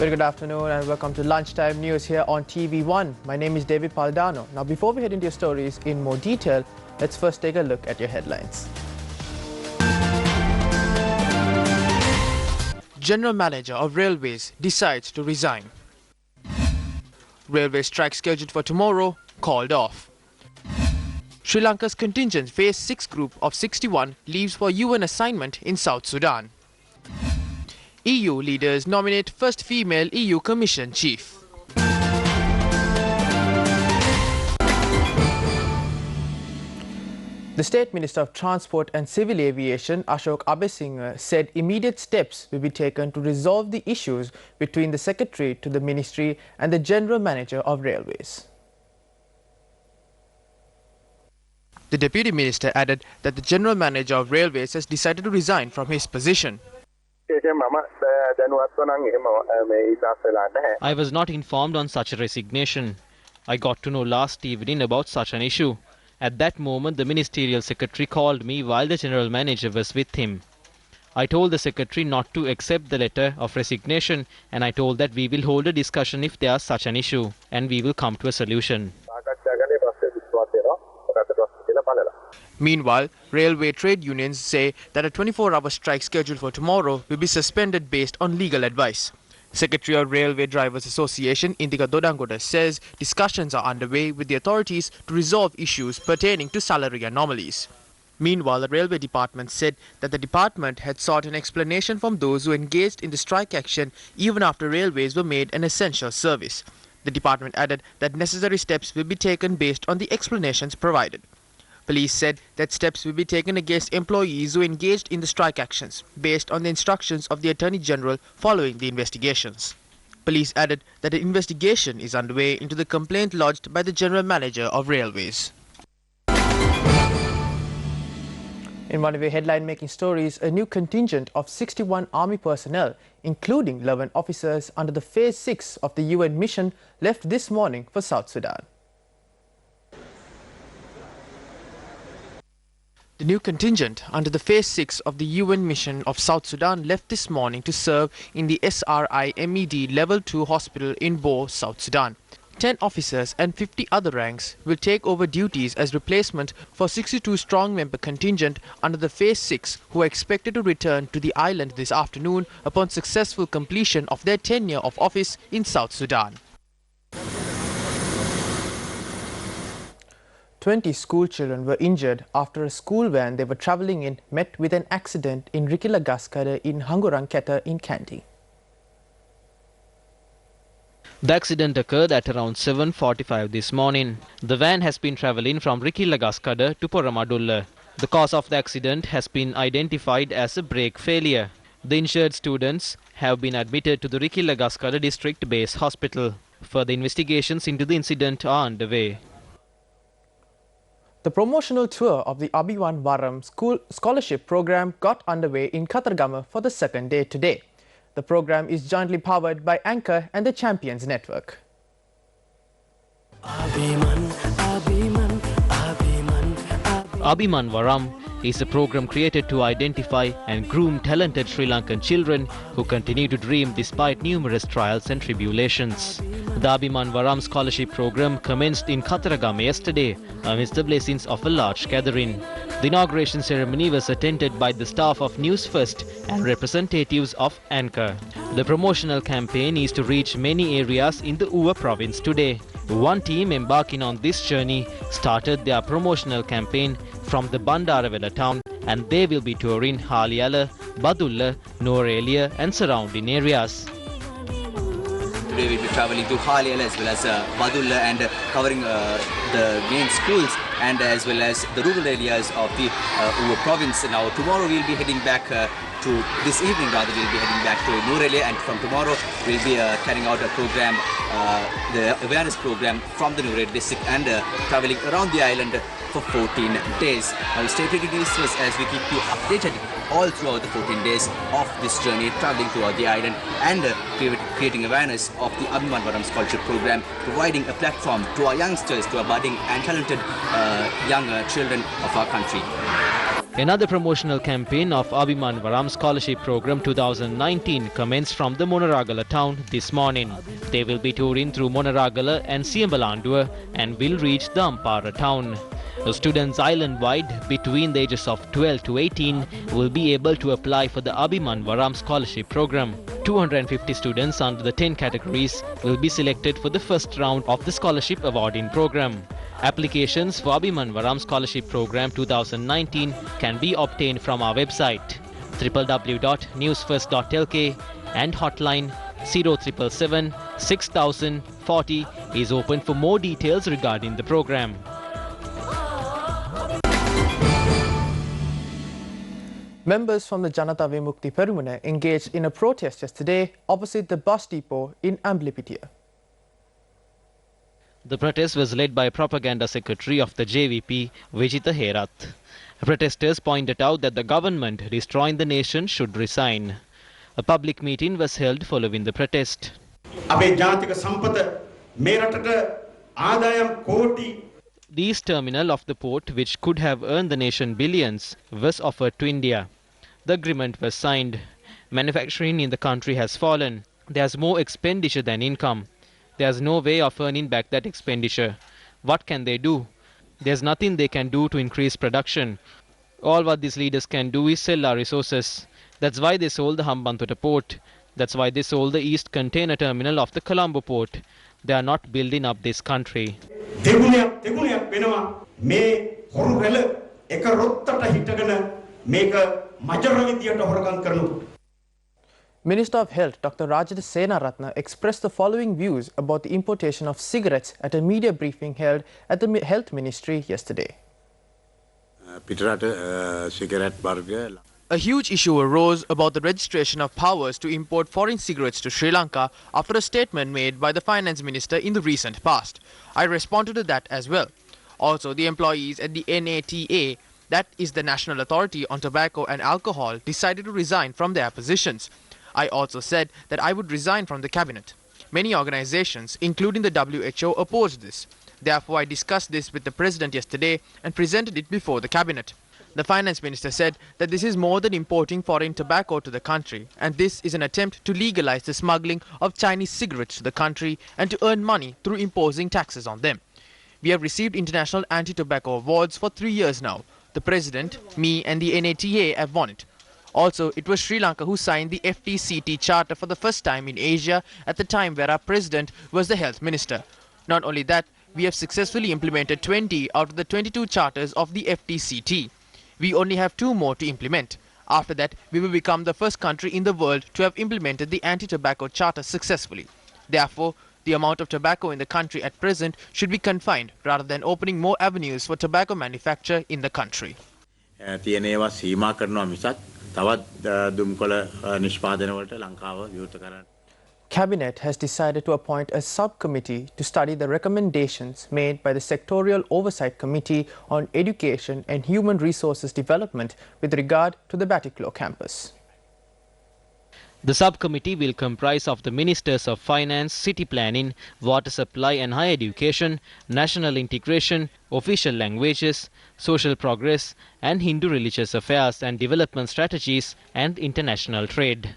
Very good afternoon and welcome to Lunchtime News here on TV1. My name is David Paldano. Now, before we head into your stories in more detail, let's first take a look at your headlines. General Manager of Railways decides to resign. Railway strike scheduled for tomorrow called off. Sri Lanka's contingent Phase 6 group of 61 leaves for UN assignment in South Sudan. EU leaders nominate first female EU Commission chief. The State Minister of Transport and Civil Aviation, Ashok Abesinghe, said immediate steps will be taken to resolve the issues between the Secretary to the Ministry and the General Manager of Railways. The Deputy Minister added that the General Manager of Railways has decided to resign from his position. I was not informed on such a resignation. I got to know last evening about such an issue. At that moment, the Ministerial Secretary called me while the General Manager was with him. I told the Secretary not to accept the letter of resignation, and I told that we will hold a discussion if there is such an issue, and we will come to a solution. Meanwhile, railway trade unions say that a 24-hour strike scheduled for tomorrow will be suspended based on legal advice. Secretary of Railway Drivers Association Indika Dodangoda says discussions are underway with the authorities to resolve issues pertaining to salary anomalies. Meanwhile, the Railway Department said that the department had sought an explanation from those who engaged in the strike action even after railways were made an essential service. The department added that necessary steps will be taken based on the explanations provided. Police said that steps will be taken against employees who engaged in the strike actions, based on the instructions of the Attorney General following the investigations. Police added that an investigation is underway into the complaint lodged by the General Manager of Railways. In one of your headline-making stories, a new contingent of 61 Army personnel, including 11 officers under the Phase 6 of the UN mission, left this morning for South Sudan. The new contingent under the Phase 6 of the UN mission of South Sudan left this morning to serve in the SRIMED Level 2 hospital in Bo, South Sudan. 10 officers and 50 other ranks will take over duties as replacement for 62 strong member contingent under the Phase 6 who are expected to return to the island this afternoon upon successful completion of their tenure of office in South Sudan. 20 school children were injured after a school van they were travelling in met with an accident in Rikilagaskara in Hanguranketa in Kandy. The accident occurred at around 7:45 this morning. The van has been travelling from Rikilagaskara to Poramadulla. The cause of the accident has been identified as a brake failure. The injured students have been admitted to the Rikilagaskara District Base Hospital. Further investigations into the incident are underway. The promotional tour of the RB2 Varam school scholarship program got underway in Katargama for the second day today. The program is jointly powered by Anchor and the Champions Network. RB2 Varam is a program created to identify and groom talented Sri Lankan children who continue to dream despite numerous trials and tribulations. The RB2 Varam scholarship program commenced in Kataragama yesterday amidst the blessings of a large gathering. The inauguration ceremony was attended by the staff of Newsfirst and representatives of Anchor. The promotional campaign is to reach many areas in the Uva province today. One team embarking on this journey started their promotional campaign from the Bandaravela town, and they will be touring Haliyala, Badulla, Norelia and surrounding areas. Today we will be travelling to Haliyala as well as Badulla and covering the main schools and as well as the rural areas of the Uva province. Now tomorrow we will be heading back this evening rather we'll be heading back to Norelia, and from tomorrow we'll be carrying out a program, the awareness program from the Norelia district and travelling around the island for 14 days. Now stay tuned to Newsfirst as we keep you updated all throughout the 14 days of this journey, travelling throughout the island and creating awareness of the RB2 Varam scholarship program, providing a platform to our youngsters, to our budding and talented young children of our country. Another promotional campaign of Abhiman Varam Scholarship Program 2019 commenced from the Monaragala town this morning. They will be touring through Monaragala and Siembalandua and will reach the Ampara town. The students island-wide between the ages of 12 to 18 will be able to apply for the Abhiman Varam Scholarship Program. 250 students under the 10 categories will be selected for the first round of the scholarship awarding program. Applications for Abhiman Varam Scholarship Program 2019 can be obtained from our website www.newsfirst.lk and hotline 0777 6000 40 is open for more details regarding the program. Members from the Janata Vimukti Perumana engaged in a protest yesterday opposite the bus depot in Amblipitia. The protest was led by Propaganda Secretary of the JVP, Vijita Herath. Protesters pointed out that the government destroying the nation should resign. A public meeting was held following the protest. The east terminal of the port, which could have earned the nation billions, was offered to India. The agreement was signed. Manufacturing in the country has fallen. There's more expenditure than income. There's no way of earning back that expenditure. What can they do? There's nothing they can do to increase production. All what these leaders can do is sell our resources. That's why they sold the Hambantota port. That's why they sold the east container terminal of the Colombo port. They are not building up this country. Minister of Health Dr. Rajat Senaratne expressed the following views about the importation of cigarettes at a media briefing held at the Health Ministry yesterday. A huge issue arose about the registration of powers to import foreign cigarettes to Sri Lanka after a statement made by the Finance Minister in the recent past. I responded to that as well. Also, the employees at the NATA, that is the National Authority on Tobacco and Alcohol, decided to resign from their positions. I also said that I would resign from the cabinet. Many organizations, including the WHO, opposed this. Therefore, I discussed this with the President yesterday and presented it before the cabinet. The Finance Minister said that this is more than importing foreign tobacco to the country, and this is an attempt to legalize the smuggling of Chinese cigarettes to the country and to earn money through imposing taxes on them. We have received international anti-tobacco awards for 3 years now. The President, me and the NATA have won it. Also, it was Sri Lanka who signed the FTCT Charter for the first time in Asia at the time where our President was the Health Minister. Not only that, we have successfully implemented 20 out of the 22 charters of the FTCT. We only have 2 more to implement. After that, we will become the first country in the world to have implemented the Anti-Tobacco Charter successfully. Therefore, the amount of tobacco in the country at present should be confined rather than opening more avenues for tobacco manufacture in the country. Cabinet has decided to appoint a subcommittee to study the recommendations made by the Sectorial Oversight Committee on Education and Human Resources Development with regard to the Batticaloa campus. The subcommittee will comprise of the Ministers of Finance, City Planning, Water Supply and Higher Education, National Integration, Official Languages, Social Progress and Hindu Religious Affairs and Development Strategies and International Trade.